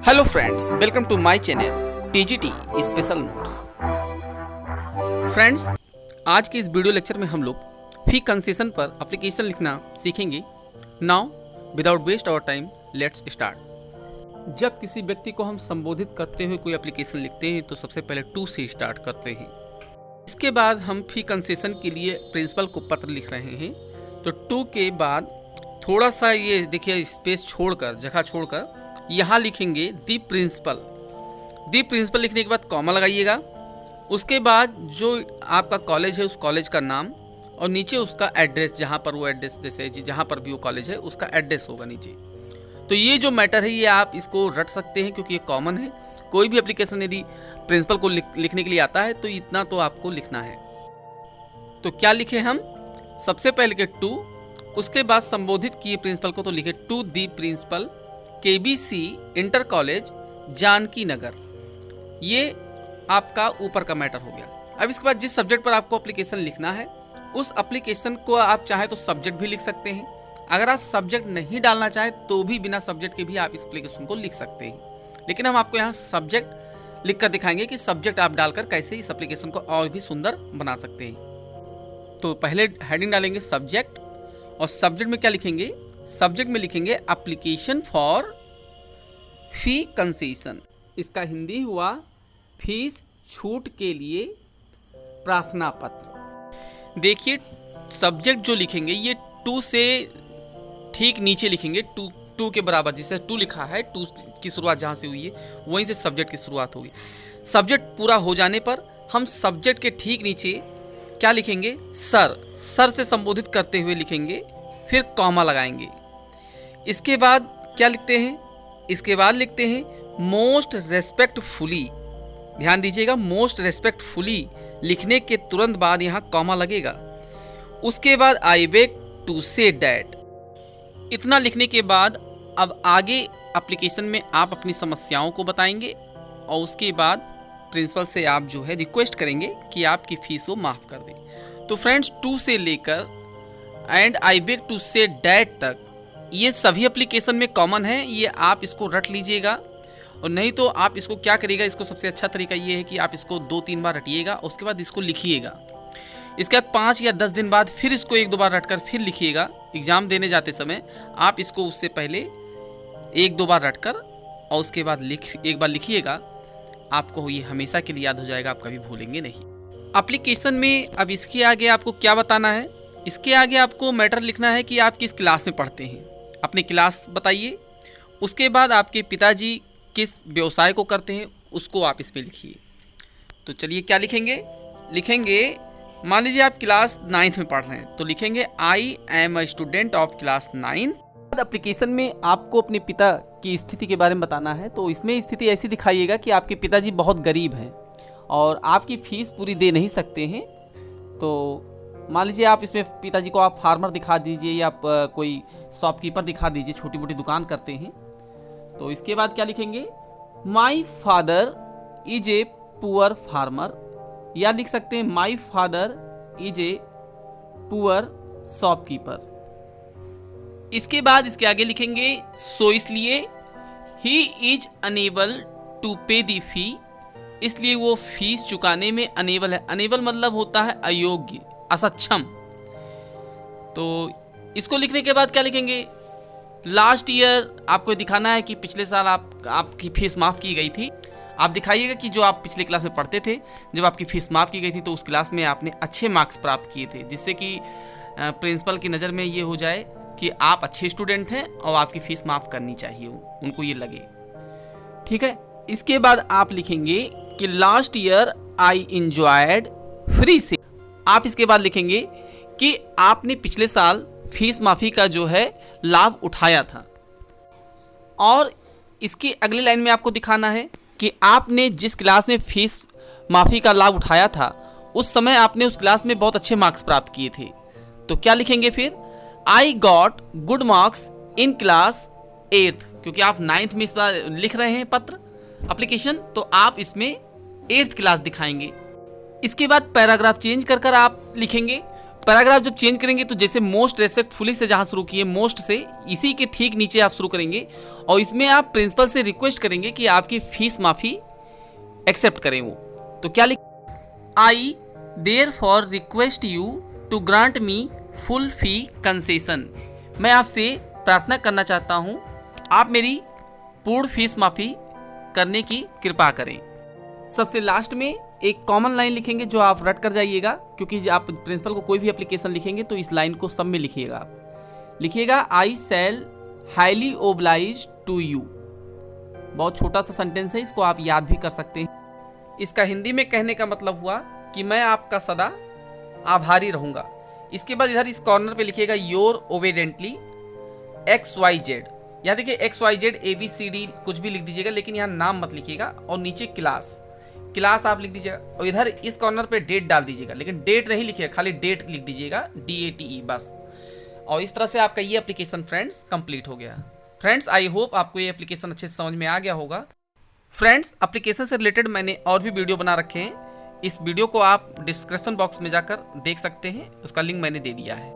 Hello friends, welcome to my channel TGT special notes. Friends, आज के इस video lecture में हम लोग फी कंसेशन पर एप्लीकेशन लिखना सीखेंगे। Now without waste our time let's start. जब किसी व्यक्ति को हम संबोधित करते हुए कोई एप्लीकेशन लिखते हैं तो सबसे पहले टू से स्टार्ट करते हैं। इसके बाद हम फी कंसेशन के लिए प्रिंसिपल को पत्र लिख रहे हैं, तो टू के बाद थोड़ा सा ये देखिए स्पेस छोड़कर, जगह छोड़कर यहाँ लिखेंगे दी प्रिंसिपल। दी प्रिंसिपल लिखने के बाद कॉमा लगाइएगा। उसके बाद जो आपका कॉलेज है उस कॉलेज का नाम और नीचे उसका एड्रेस, जहाँ पर वो एड्रेस, जैसे जहाँ पर भी वो कॉलेज है उसका एड्रेस होगा नीचे। तो ये जो मैटर है ये आप इसको रट सकते हैं क्योंकि ये कॉमन है। कोई भी एप्लीकेशन यदि प्रिंसिपल को लिखने के लिए आता है तो इतना तो आपको लिखना है। तो क्या लिखे हम? सबसे पहले के टू, उसके बाद संबोधित किए प्रिंसिपल को तो लिखे to the principal KBC inter college Janki Nagar. ये आपका ऊपर का मैटर हो गया। अब इसके बाद जिस सब्जेक्ट पर आपको एप्लीकेशन लिखना है उस एप्लीकेशन को आप चाहे तो सब्जेक्ट भी लिख सकते हैं। अगर आप सब्जेक्ट नहीं डालना चाहें तो भी बिना सब्जेक्ट के भी आप इस एप्लीकेशन को लिख सकते हैं। लेकिन हम आपको यहाँ सब्जेक्ट लिख कर दिखाएंगे कि सब्जेक्ट आप डालकर कैसे इस एप्लीकेशन को और भी सुंदर बना सकते हैं। तो पहले हेडिंग डालेंगे सब्जेक्ट, और सब्जेक्ट में क्या लिखेंगे? सब्जेक्ट में लिखेंगे एप्लीकेशन फॉर फी कंसेशन। इसका हिंदी हुआ फीस छूट के लिए प्रार्थना पत्र। देखिए सब्जेक्ट जो लिखेंगे ये टू से ठीक नीचे लिखेंगे, टू के बराबर। जिसे टू लिखा है, टू की शुरुआत जहाँ से हुई है वहीं से सब्जेक्ट की शुरुआत होगी। सब्जेक्ट पूरा हो जाने पर हम सब्जेक्ट के ठीक नीचे क्या लिखेंगे? सर। सर से संबोधित करते हुए लिखेंगे, फिर कॉमा लगाएंगे। इसके बाद क्या लिखते हैं? इसके बाद लिखते हैं मोस्ट रेस्पेक्टफुली। ध्यान दीजिएगा, मोस्ट रेस्पेक्टफुली लिखने के तुरंत बाद यहाँ कॉमा लगेगा। उसके बाद I beg to say that. इतना लिखने के बाद अब आगे एप्लीकेशन में आप अपनी समस्याओं को बताएंगे और उसके बाद प्रिंसिपल से आप जो है रिक्वेस्ट करेंगे कि आपकी फीस को माफ़ कर दें। तो फ्रेंड्स, टू से लेकर and I beg to say that तक ये सभी एप्लीकेशन में कॉमन है। ये आप इसको रट लीजिएगा, और नहीं तो आप इसको क्या करिएगा, इसको सबसे अच्छा तरीका ये है कि आप इसको 2-3 बार रटिएगा, उसके बाद इसको लिखिएगा। इसके बाद 5 या 10 दिन बाद फिर इसको 1-2 बार रटकर फिर लिखिएगा। एग्ज़ाम देने जाते समय आप इसको उससे पहले 1-2 बार रटकर और उसके बाद एक बार लिखिएगा। आपको ये हमेशा के लिए याद हो जाएगा, आप कभी भूलेंगे नहीं। एप्लीकेशन में अब इसके आगे आपको क्या बताना है? इसके आगे आपको मैटर लिखना है कि आप किस क्लास में पढ़ते हैं, अपनी क्लास बताइए। उसके बाद आपके पिताजी किस व्यवसाय को करते हैं उसको आप इसमें लिखिए। तो चलिए क्या लिखेंगे? लिखेंगे, मान लीजिए आप क्लास 9th में पढ़ रहे हैं तो लिखेंगे I am a student of class 9। Application में आपको अपने पिता की स्थिति के बारे में बताना है, तो इसमें स्थिति ऐसी दिखाइएगा कि आपके पिताजी बहुत गरीब हैं और आपकी फीस पूरी दे नहीं सकते हैं। तो मान लीजिए आप इसमें पिताजी को आप फार्मर दिखा दीजिए या आप कोई शॉपकीपर दिखा दीजिए, छोटी मोटी दुकान करते हैं। तो इसके बाद क्या लिखेंगे? My father is a poor farmer, या लिख सकते हैं my father is a poor shopkeeper. इसके बाद इसके आगे लिखेंगे सो इसलिए ही इज अनेबल टू पे दी फी, इसलिए वो फीस चुकाने में अनेबल है। अनेबल मतलब होता है अयोग्य, असक्षम। तो इसको लिखने के बाद क्या लिखेंगे? लास्ट ईयर आपको दिखाना है कि पिछले साल आपकी फीस माफ़ की गई थी। आप दिखाइएगा कि जो आप पिछले क्लास में पढ़ते थे, जब आपकी फीस माफ़ की गई थी तो उस क्लास में आपने अच्छे मार्क्स प्राप्त किए थे, जिससे कि प्रिंसिपल की नज़र में ये हो जाए कि आप अच्छे स्टूडेंट हैं और आपकी फीस माफ़ करनी चाहिए, उनको ये लगे। ठीक है। इसके बाद आप लिखेंगे कि last year I enjoyed free से। आप इसके बाद लिखेंगे कि आपने पिछले साल फीस माफ़ी का जो है लाभ उठाया था। और इसकी अगली लाइन में आपको दिखाना है कि आपने जिस क्लास में फीस माफ़ी का लाभ उठाया था उस समय आपने उस क्लास में बहुत अच्छे मार्क्स प्राप्त किए थे। तो क्या लिखेंगे फिर? I got good marks in class 8th, क्योंकि आप 9th में इस बार लिख रहे हैं पत्र एप्लीकेशन, तो आप इसमें 8th क्लास दिखाएंगे। इसके बाद पैराग्राफ चेंज कर आप लिखेंगे पैराग्राफ जब चेंज करेंगे तो जैसे मोस्ट रेस्पेक्टफुली से जहां शुरू किए, मोस्ट से इसी के ठीक नीचे आप शुरू करेंगे और इसमें आप प्रिंसिपल से रिक्वेस्ट करेंगे कि आपकी फीस माफी एक्सेप्ट करें वो। तो क्या लिख, I therefore request you to grant me full fee concession. मैं आपसे प्रार्थना करना चाहता हूं आप मेरी पूर्ण फीस माफी करने की कृपा करें। सबसे लास्ट में एक कॉमन लाइन लिखेंगे जो आप रट कर जाइएगा, क्योंकि आप प्रिंसिपल को कोई भी एप्लीकेशन लिखेंगे तो इस लाइन को सब में लिखिएगा। आप लिखिएगा I shall highly oblige to you. बहुत छोटा सा सेंटेंस है, इसको आप याद भी कर सकते हैं। इसका हिंदी में कहने का मतलब हुआ कि मैं आपका सदा आभारी रहूंगा। इसके बाद इधर इस कॉर्नर पे लिखिएगा योर ओबेडेंटली XYZ। यहाँ देखिए XYZ ABCD कुछ भी लिख दीजिएगा, लेकिन यहाँ नाम मत लिखिएगा। और नीचे क्लास आप लिख दीजिएगा और इधर इस कॉर्नर पे डेट डाल दीजिएगा, लेकिन डेट नहीं लिखिएगा, खाली डेट लिख दीजिएगा DATE बस। और इस तरह से आपका ये एप्लीकेशन फ्रेंड्स कंप्लीट हो गया। फ्रेंड्स आई होप आपको ये एप्लीकेशन अच्छे से समझ में आ गया होगा। फ्रेंड्स एप्लीकेशन से रिलेटेड मैंने और भी वीडियो बना रखे हैं, इस वीडियो को आप डिस्क्रिप्शन बॉक्स में जाकर देख सकते हैं, उसका लिंक मैंने दे दिया है।